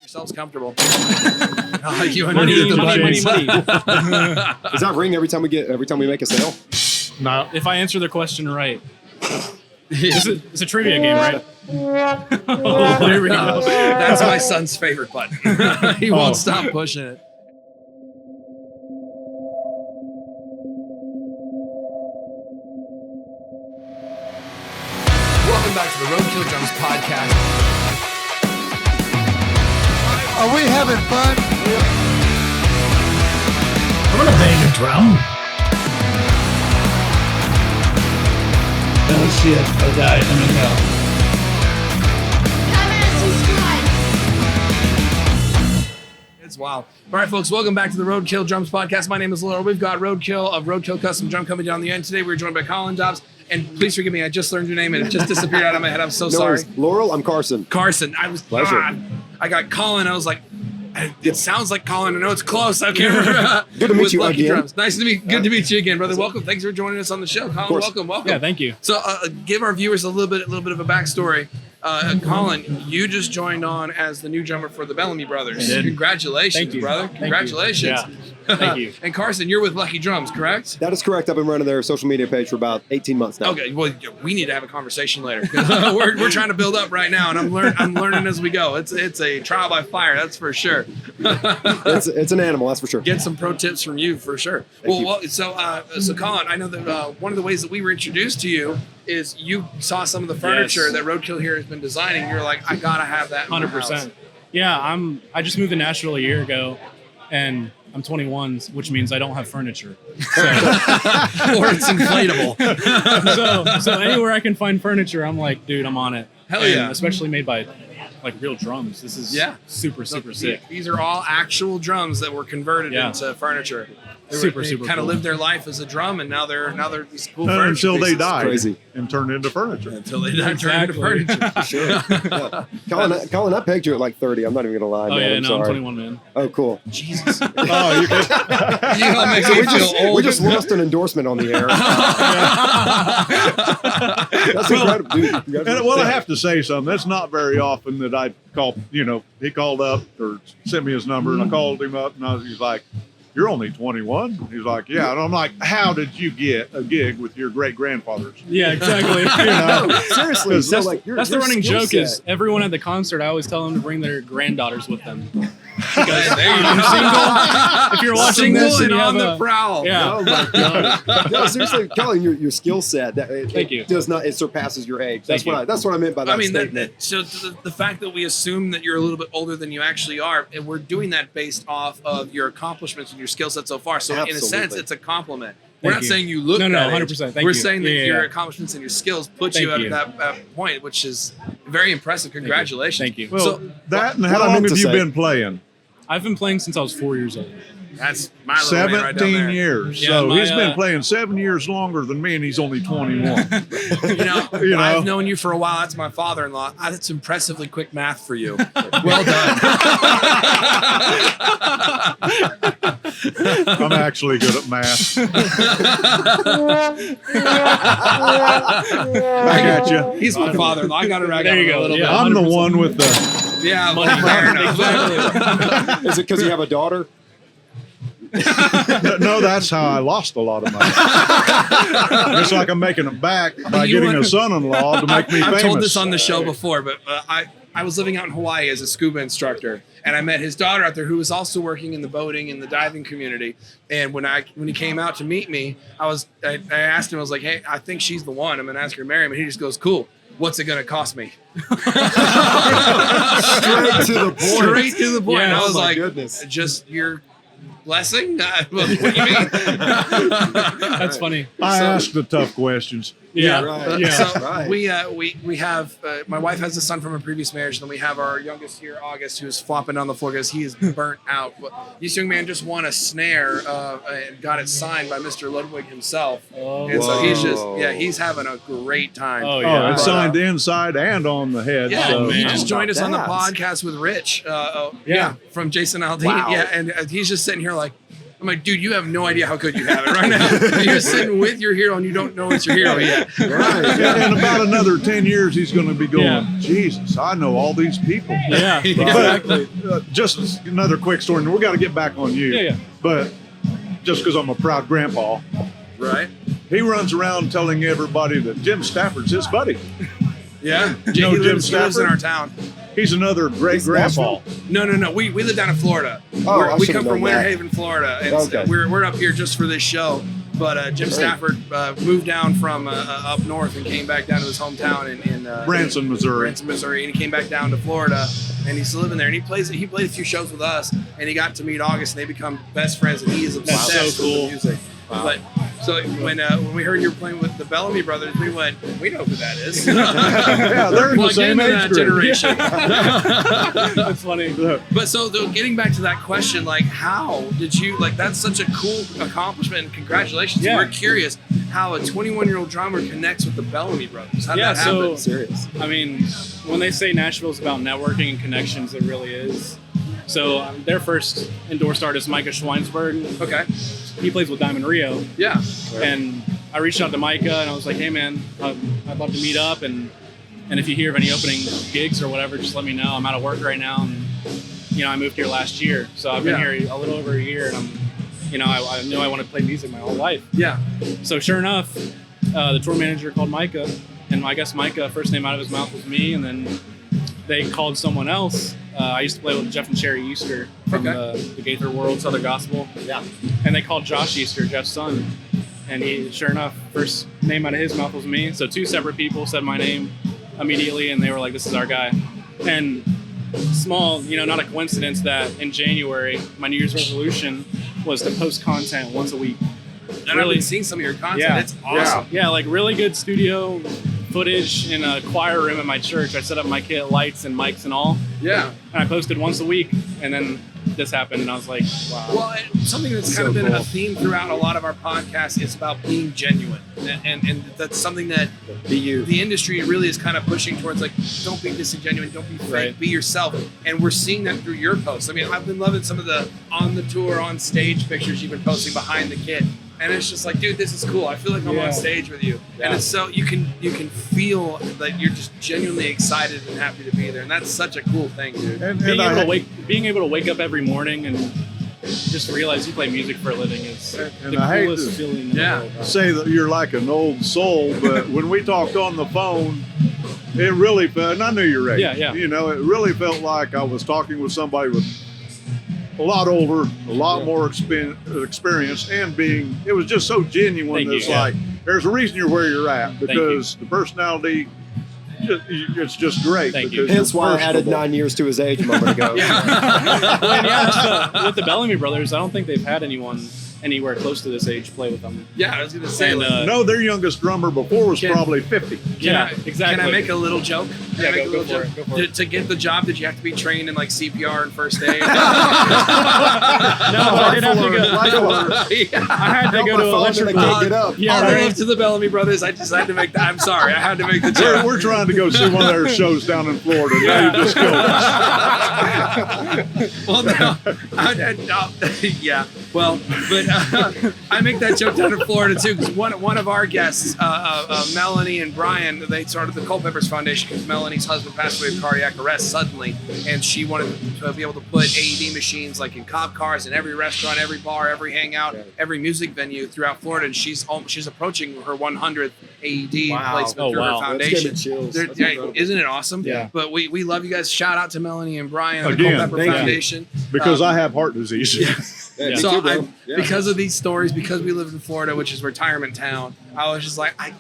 yourselves comfortable. Money. Does that ring every time we make a sale? No. If I answer the question right. It's a trivia game, right? Oh, there we go. That's my son's favorite button. He won't stop pushing it. Welcome back to the Roadkill Drums podcast. Are we having fun? I'm gonna bang a drum. Oh shit, I died. Let me go. It's wild. All right, folks, welcome back to the Roadkill Drums podcast. My name is Laurel. We've got Roadkill of Roadkill Custom Drum coming down the end today. We're joined by Collin Dobbs. And please forgive me, I just learned your name and it just disappeared out of my head. I'm so sorry. Worries. Laurel, I'm Carson. Carson. Pleasure. I got Collin. I was like, it sounds like Collin. I know it's close. I can't remember. Good to meet you again. Drums. Good to meet you again, brother. Welcome. Thanks for joining us on the show. Collin, welcome. Yeah, thank you. So give our viewers a little bit of a backstory. Collin, you just joined on as the new drummer for the Bellamy Brothers. Congratulations, Thank you. brother. Congratulations. Thank you. Yeah. Thank you. And Carson, you're with Lucky Drums, correct? That is correct. I've been running their social media page for about 18 months now. Okay, well, we need to have a conversation later. We're trying to build up right now, and I'm learning as we go. It's a trial by fire, that's for sure. It's an animal, that's for sure. Get some pro tips from you for sure. So Collin, I know that one of the ways that we were introduced to you is you saw some of the furniture that Roadkill here has been designing. You're like, I gotta have that. 100%. Yeah, I just moved to Nashville a year ago, and I'm 21, which means I don't have furniture. So, or it's inflatable. so anywhere I can find furniture, I'm like, dude, I'm on it. Hell yeah. And especially made by like real drums. This is super sick. These are all actual drums that were converted into furniture. They kind of lived their life as a drum, and now they're these cool furniture until they pieces. died Crazy. and turned into furniture. Until they died, turned into furniture. For sure. Yeah. Collin, I pegged you at like 30. I'm not even going to lie, Oh, man. yeah, I'm no, sorry. I'm 21, man. Oh, cool. Jesus. Oh, you You make me feel old. We just lost an endorsement on the air. That's incredible, dude. well, I have to say something. That's not very often that I call, he called up or sent me his number, and I called him up, and he's like, "You're only 21?" He's like, "Yeah." And I'm like, "How did you get a gig with your great-grandfathers?" Yeah, exactly. Seriously. So, like, That's the running joke is everyone at the concert, I always tell them to bring their granddaughters with them. There you go. Single. If you're watching this and and you on have the prowl. Yeah. Oh my god! No, seriously, Collin, your skill set Thank you. does not. It surpasses your age. That's Thank you. that's what I meant by that statement. So the fact that we assume that you're a little bit older than you actually are, and we're doing that based off of your accomplishments and your skill set so far. So in a sense, it's a compliment. We're not saying you look No, that 100%. age. Thank We're you. saying that Yeah, your yeah. accomplishments and your skills put Thank you you. at that point, which is very impressive. Congratulations. Thank you. Well, So that and what how I long meant have to you say- been playing? I've been playing since I was 4 years old. that's my little man right down 17 there. years. Yeah, So he's my, been playing 7 years longer than me, and he's only 21. You know, I've known you for a while. That's my father-in-law. That's impressively quick math for you. Well done. I'm actually good at math. I got you. He's my father-in-law. I got to rag There on you him a go. little Yeah. bit. I'm the one with the... Yeah, Money fair burn. enough. Exactly. Is it because you have a daughter? No, that's how I lost a lot of money. It's like I'm making it back by getting a son-in-law to make me famous. I've told this on the show before, but I was living out in Hawaii as a scuba instructor, and I met his daughter out there who was also working in the boating and the diving community. And when he came out to meet me, I asked him, I was like, "Hey, I think she's the one. I'm gonna ask her to marry him." And he just goes, "Cool. What's it gonna cost me?" Straight to the point. Straight to the point. Yeah, And I oh was my like, goodness. "Just your blessing?" What do you mean? That's funny. I ask the tough questions. Yeah. Right. Yeah. So Right. we have my wife has a son from a previous marriage, and then we have our youngest here, August, who's flopping on the floor because he is burnt out. But this young man just won a snare and got it signed by Mr. Ludwig himself, and so he's having a great time. Oh, Oh, yeah. it's signed inside and on the head. Yeah, so. he man. just joined us on the That. podcast with Rich. Yeah. From Jason Aldean. Wow. Yeah, and he's just sitting here like, I'm like, dude, you have no idea how good you have it right now. You're sitting with your hero and you don't know it's your hero yet. Right. In about another 10 years, he's going to be going, Yeah. Jesus, I know all these people. Yeah, exactly. But just another quick story, and we got to get back on you. Yeah. But just because I'm a proud grandpa, Right? he runs around telling everybody that Jim Stafford's his buddy. Yeah. You know He Jim lives in Stafford? our town. He's another great He's grandpa. No. We live down in Florida. Oh, I we should've come from known Winter that. Haven, Florida. And Okay. we're up here just for this show. But Jim Great. Stafford moved down from up north and came back down to his hometown in Branson, Missouri. Branson, Missouri, and he came back down to Florida, and he's still living there. And he played a few shows with us, and he got to meet August, and they become best friends, and he is obsessed That's so cool. with the music. But so when we heard you were playing with the Bellamy Brothers, we went, we know who that is. Yeah, they're in the Plugged same into age that group. generation. That's funny. But so getting back to that question, like, how did you, like, that's such a cool accomplishment, and congratulations. Yeah. We're curious how a 21-year-old drummer connects with the Bellamy Brothers. How did Yeah, that happen? so- Serious. I mean, when they say Nashville's about networking and connections, it really is. So their first endorsed artist, Micah Schweinsberg, Okay. he plays with Diamond Rio. Yeah. And I reached out to Micah and I was like, hey man, I'd love to meet up, and if you hear of any opening gigs or whatever, just let me know. I'm out of work right now, and I moved here last year, so I've been Yeah. here a little over a year, and I knew I wanted to play music my whole life. Yeah. So sure enough, the tour manager called Micah, and I guess Micah, first name out of his mouth was me, and then they called someone else. I used to play with Jeff and Sherry Easter from the Gaither World Southern Gospel. Yeah. And they called Josh Easter, Jeff's son. And he, sure enough, first name out of his mouth was me. So two separate people said my name immediately, and they were like, this is our guy. And small, not a coincidence that in January, my New Year's resolution was to post content once a week. And I've been seeing some of your content. Yeah. It's awesome. Yeah, like really good studio footage in a choir room at my church. I set up my kit, lights and mics and all. Yeah. And I posted once a week, and then this happened, and I was like, wow. Well, and something that's kind of been a theme throughout a lot of our podcasts is about being genuine. And that's something that Be you. the industry really is kind of pushing towards, like, don't be disingenuous, don't be fake, Right. be yourself. And we're seeing that through your posts. I mean, I've been loving some of the on the tour, on stage pictures you've been posting behind the kit. And it's just like, dude, this is cool. I feel like I'm on stage with you. Yeah. And it's so, you can feel that you're just genuinely excited and happy to be there. And that's such a cool thing, dude. And being I, able to wake up every morning and just realize you play music for a living is And the I hate coolest to- feeling in the Yeah. world. say that you're like an old soul, but when we talked on the phone, it really felt, and I knew you're right. Yeah. It really felt like I was talking with somebody with a lot older, a lot more experience, and it was just so genuine. Thank you, It's yeah. like, there's a reason you're where you're at, you. because the personality, it's just great. Thank you. because Hence you're why I added personable. 9 years to his age a moment ago. With the Bellamy Brothers, I don't think they've had anyone anywhere close to this age play with them. Yeah, I was going to say, And, like, No, their youngest drummer before was Can- probably 50. Exactly. Can I make a little joke? Can I Yeah, make go a little for joke? it, go for it. To get the job, did you have to be trained in, like, CPR and first aid? No, I did have to go. I had to go to electrical. Can't get up. Yeah, All right. the love to the Bellamy Brothers. I just had to make that. I'm sorry. I had to make the We're, joke. we're trying to go see one of their shows down in Florida. Now you just killed us. Well, no. Yeah. Well, but I make that joke down in Florida too, because one of our guests, Melanie and Brian, they started the Culpepper's Foundation because Melanie's husband passed away of cardiac arrest suddenly, and she wanted to be able to put AED machines like in cop cars in every restaurant, every bar, every hangout, every music venue throughout Florida. And she's approaching her 100th AED placement Oh, through wow. her That's foundation. giving chills. They're- That's yeah, incredible. isn't it awesome? Yeah. But we love you guys. Shout out to Melanie and Brian and the Again, Culpepper thank you. Foundation. Because I have heart disease. Yeah, me So too, bro. I, Yeah. because of these stories, because we live in Florida, which is retirement town, I was just like, I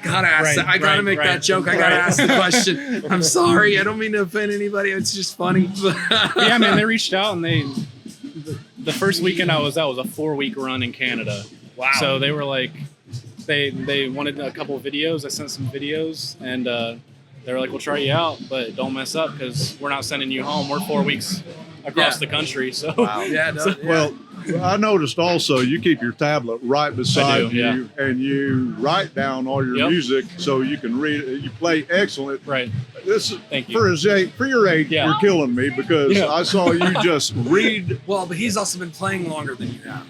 gotta ask that. I gotta make that joke. I gotta ask the question. I'm sorry. I don't mean to offend anybody. It's just funny. But yeah, man, they reached out, and the first weekend I was out was a 4-week run in Canada. Wow. So they were like, they wanted a couple of videos. I sent some videos, and they were like, we'll try you out, but don't mess up because we're not sending you home. We're 4 weeks across the country. So Yeah, no, yeah. Well, I noticed also you keep your tablet right beside do, yeah. you, and you write down all your Yep. music so you can read it. You play excellent. Right. This is Thank you. for your age. Yeah. You're killing me because Yeah. I saw you just read Well, but he's also been playing longer than you have.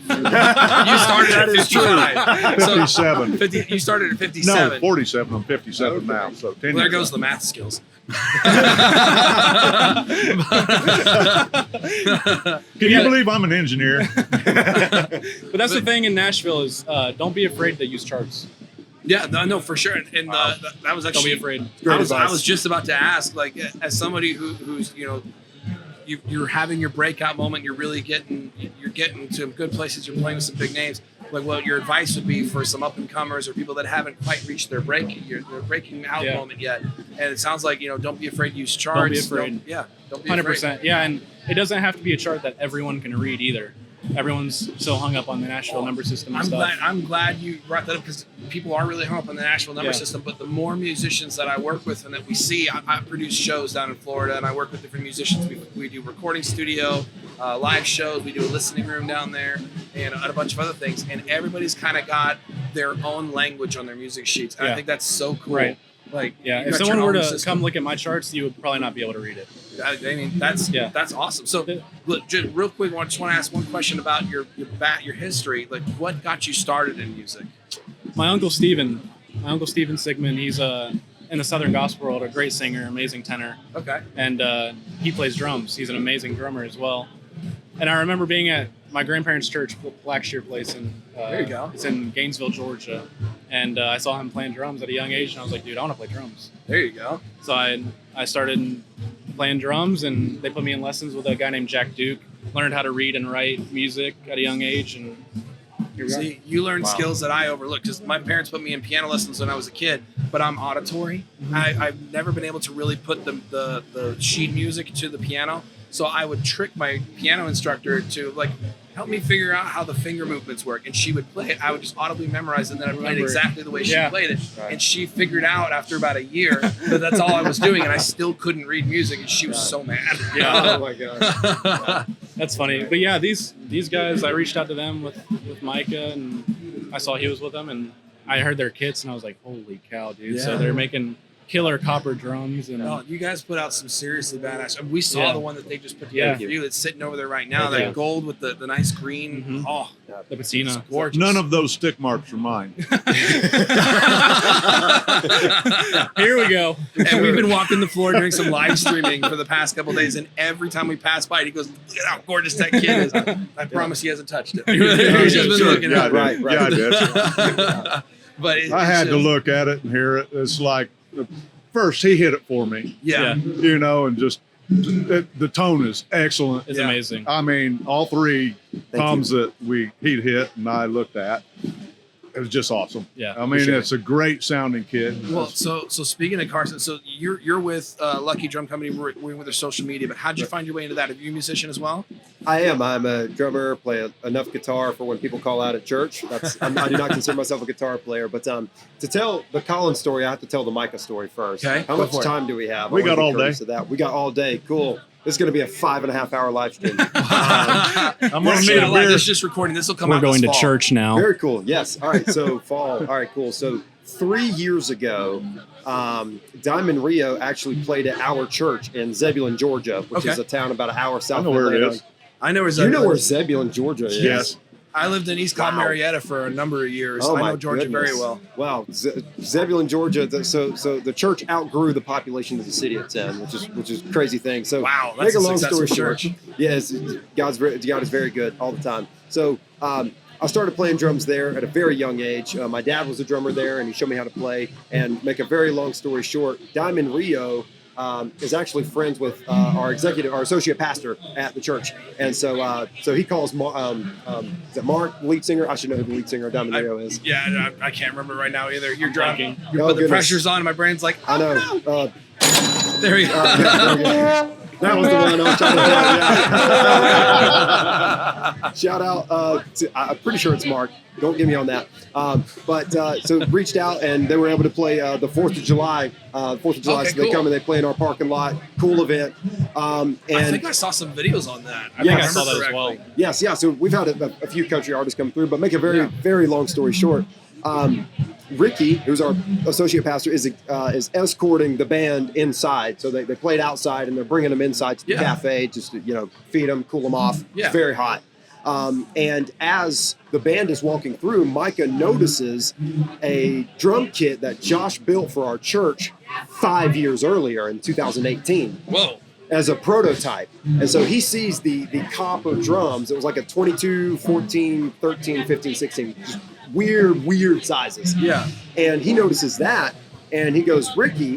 You started at 55. 57. 50, you started at No, 57. 47. I'm 57 now. So 10 Well, there years goes ago. the math skills. Can you believe I'm an engineer? But that's the thing in Nashville is don't be afraid to use charts. Yeah, no, for sure. And that was Don't actually be afraid. Great I was advice. just about to ask, like, as somebody who's you're having your breakout moment, you're getting to good places, you're playing with some big names. Like, what your advice would be for some up and comers or people that haven't quite reached their breaking out Yeah. moment yet? And it sounds like don't be afraid to use charts. Don't be afraid. Don't be 100%. Yeah, and it doesn't have to be a chart that everyone can read either. Everyone's so hung up on the Nashville number system and stuff. I'm glad you brought that up because people are really hung up on the Nashville number Yeah. system. But the more musicians that I work with and that we see, I produce shows down in Florida and I work with different musicians. We do recording studio, live shows. We do a listening room down there and a bunch of other things. And everybody's kind of got their own language on their music sheets. And I Yeah. think that's so cool. Right. Like, Yeah, you if got your someone were own to system. come look at my charts, you would probably not be able to read it. I mean, that's awesome. So, look, just real quick, I just want to ask one question about your history. Like, what got you started in music? My uncle Steven Sigmund, he's in the Southern gospel world, a great singer, amazing tenor, Okay. and he plays drums. He's an amazing drummer as well. And I remember being at my grandparents' church, Blackshear Place, in There you go. It's in Gainesville, Georgia, and I saw him playing drums at a young age, and I was like, dude, I want to play drums. There you go. So I started playing drums, and they put me in lessons with a guy named Jack Duke. Learned how to read and write music at a young age, and here we are. See, you learn skills that I overlooked because my parents put me in piano lessons when I was a kid, but I'm auditory. I've never been able to really put the sheet music to the piano. So I would trick my piano instructor to like help me figure out how the finger movements work, and she would play it. I would just audibly memorize it, and then I'd play it exactly the way she played it. And she figured out after about a year that that's all I was doing, and I still couldn't read music, and she was so mad. Oh my gosh. That's funny. But yeah, these guys, I reached out to them with Micah, and I saw he was with them, and I heard their kits, and I was like, holy cow, dude. So they're making killer copper drums. And Oh, you guys put out some seriously badass. We saw the one that they just put together for you. That's sitting over there right now. Yeah. That gold with the nice green. Mhm. Oh, the patina. it's gorgeous. None of those stick marks are mine. Here we go. And we've been walking the floor doing some live streaming for the past couple of days, and every time we pass by it, he goes, "Look at how gorgeous that kid is." I promise he hasn't touched it. He's just been looking Yeah, at it. right. Yeah, I did. But I had to look at it and hear it. It's like, first he hit it for me, Yeah. you know, and just the tone is excellent. It's Yeah. amazing. I mean, all three toms that he'd hit and I looked at, it was just awesome. Yeah, I mean, sure. it's a great sounding kid. Well, so speaking of Carson, so you're with Lucky Drum Company. We're with their social media, but how'd you find your way into that? Are you a musician as well? I am. I'm a drummer, play enough guitar for when people call out at church. I do not consider myself a guitar player, but to tell the Collin story, I have to tell the Micah story first. Okay, How go much for it. time do we have? We I wanna got be all courteous day. of that. We got all day. Cool. This is going to be a 5.5 hour live stream. I'm gonna This need a beer. is just recording. This will come We're out going this to fall. church now. Very cool. Yes. All right. So fall. All right. Cool. So 3 years ago, Diamond Rio actually played at our church in Zebulon, Georgia, which is Okay. a town about an hour south I know of where it Atlanta. is. I know where You know where Zebulon, Georgia is? Yes. I lived in East Cobb, Wow. Marietta for a number of years. Oh I my know Georgia goodness. very well. Wow, Zebulon, Georgia. So the church outgrew the population of the city of 10, which is a crazy thing. So Wow, that's make a a long story successful short, church. yes, God is very good all the time. So I started playing drums there at a very young age. My dad was a drummer there, and he showed me how to play. And make a very long story short, Diamond Rio is actually friends with our associate pastor at the church, and so he calls is it Mark, lead singer? I should know who the lead singer of Diamond Rio is. Yeah, I can't remember right now either. You're driving. Oh, But the goodness. pressure's on. My brain's like, I know. there you go. Yeah, there we go. That was the one I was trying to tell. Yeah. Shout out I'm pretty sure it's Mark. Don't get me on that. So reached out and they were able to play the 4th of July. 4th of July, Okay, so they cool. come and they play in our parking lot. Cool event. And I think I saw some videos on that. I think I Yes. saw that as well. yes, yeah. So we've had a few country artists come through, but make a very long story short. Ricky, who's our associate pastor, is escorting the band inside. So they played outside and they're bringing them inside to the cafe just to, feed them, cool them off. Yeah. It's very hot. And as the band is walking through, Micah notices a drum kit that Josh built for our church 5 years earlier in 2018 Whoa. as a prototype. And so he sees the copper drums. It was like a 22, 14, 13, 15, 16, just weird sizes. Yeah. And he notices that and he goes, Ricky,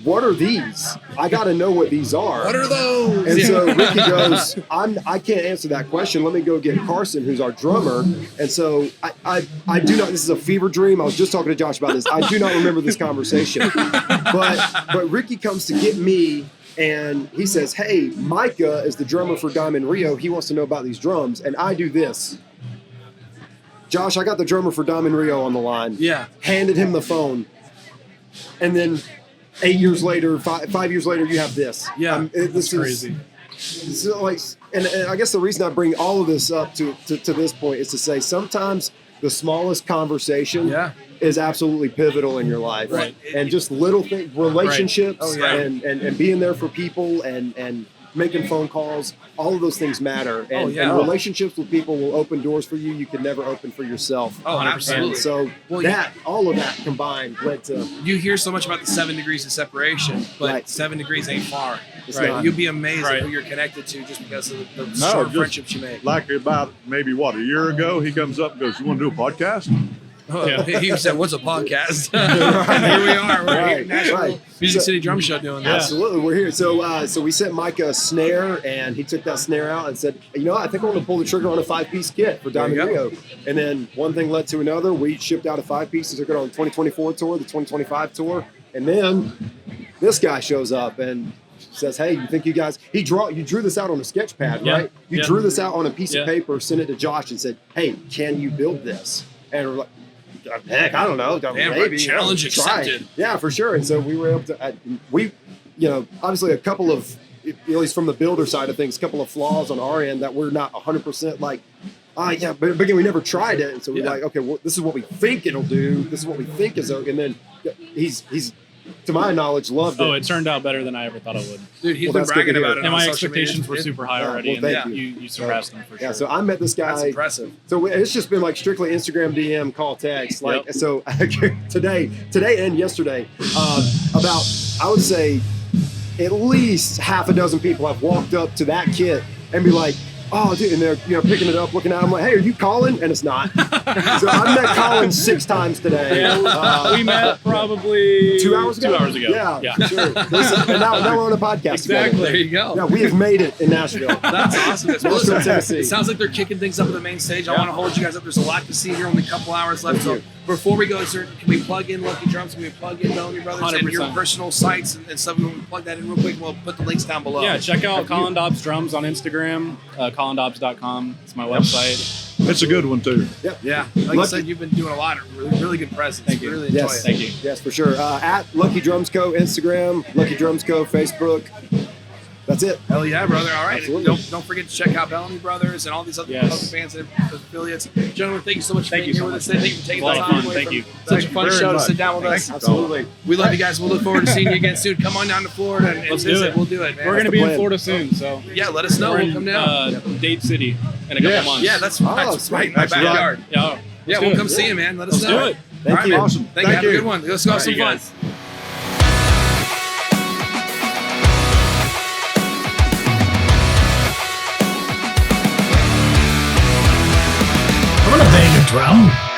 what are these? I got to know what these are. What are those? And so Ricky goes, I can't answer that question. Let me go get Carson, who's our drummer. And so I do not, this is a fever dream. I was just talking to Josh about this. I do not remember this conversation. But Ricky comes to get me and he says, hey, Micah is the drummer for Diamond Rio. He wants to know about these drums. And I do this. Josh, I got the drummer for Diamond Rio on the line. Yeah. Handed him the phone. And then 8 years later, 5 years later, you have this. Yeah. This is Crazy. so like, and I guess the reason I bring all of this up to this point is to say sometimes the smallest conversation is absolutely pivotal in your life. Right. And just little things, relationships, Oh, yeah. and being there for people and making phone calls, all of those things matter. And, yeah. and relationships with people will open doors for you could never open for yourself. Oh, absolutely. And so all of that combined led to. You hear so much about the 7 degrees of separation, but Right. 7 degrees ain't far. It's Right. not. You'd be amazed at Right. who you're connected to just because of the No, short just friendships you make. Like about maybe a year ago, he comes up and goes, "You want to do a podcast?" He said, "What's a podcast?" And here we are. We're here at Nashville Right. Music So- City Drum Show doing that. Absolutely, we're here. So we sent Micah a snare, and he took that snare out and said, I think I want to pull the trigger on a 5-piece kit for There you Diamond go. Rio. And then one thing led to another. We shipped out a 5-piece and took it on the 2024 tour, the 2025 tour, and then this guy shows up and says, "Hey, you think you guys?" You drew this out on a sketch pad, Yeah. right? You Yeah. drew this out on a piece Yeah. of paper, sent it to Josh, and said, "Hey, can you build this?" And we're like, heck, I don't know. Maybe. challenge Try. accepted. Yeah, for sure. And so we were able to, obviously a couple of, at least from the builder side of things, a couple of flaws on our end that we're not 100% like, but again, we never tried it. And so we're like, okay, well, this is what we think it'll do. This is what we think is, and then he's to my knowledge, loved it. Oh, it turned out better than I ever thought it would. Dude, he's Well, been that's good bragging to hear. about it. And on my social media. expectations were super high already, well, thank and you. you surpassed them for sure. Yeah, so I met this That's guy. impressive. So it's just been like strictly Instagram DM, call, text. Like so today and yesterday, about I would say at least half a dozen people have walked up to that kit and be like, "Oh, dude," and they're picking it up, looking at it. I'm like, "Hey, are you Collin?" And it's not. So I met Collin 6 times today. we met probably 2 hours ago. 2 hours ago. Yeah. Sure. Listen, and now we're on a podcast. Exactly. There Together. you go. Yeah, we have made it in Nashville. That's awesome. Well, Nashville, listen, Tennessee. it sounds like they're kicking things up at the main stage. I want to hold you guys up. There's a lot to see here. Only a couple hours left. So before we go, sir, can we plug in Lucky Drums? Can we plug in Bellamy Brothers and your 100%. personal sites and stuff? We'll plug that in real quick. We'll put the links down below. Yeah, check out Collin Dobbs Drums on Instagram, collindobbs.com. It's my website. It's a good one too. Yeah. Like I said, you've been doing a lot of really good presence. Thank you. Really enjoy Yes. it. Thank you. Yes, for sure. At Lucky Drums Co. Instagram, Lucky Drums Co. Facebook. That's it. Hell yeah, brother. All right. Absolutely. Don't forget to check out Bellamy Brothers and all these other Yes. bands and affiliates. Gentlemen, thank you so much for Thank being you here so with us much. today. Thank you for taking A lot the of time fun. away Thank from you. such a fun very show to much. sit down with us. Thank you. Absolutely. We love you guys. We'll look forward to seeing you again soon. Come on down to Florida and Let's do visit. it. We'll do it, man. We're going to the be in plan. Florida soon, so Yeah, let us know. we're We'll in come down. Dade City in a couple months. Yeah, that's right in my That's right. backyard. Yeah, Yeah, let's we'll do come it. see you, man. Let us Let's know. do it. Thank All right, you. man. Awesome. Thank you. Have a Thank good you. one. Let's go have All some right, you fun. guys. I'm gonna bang a drum.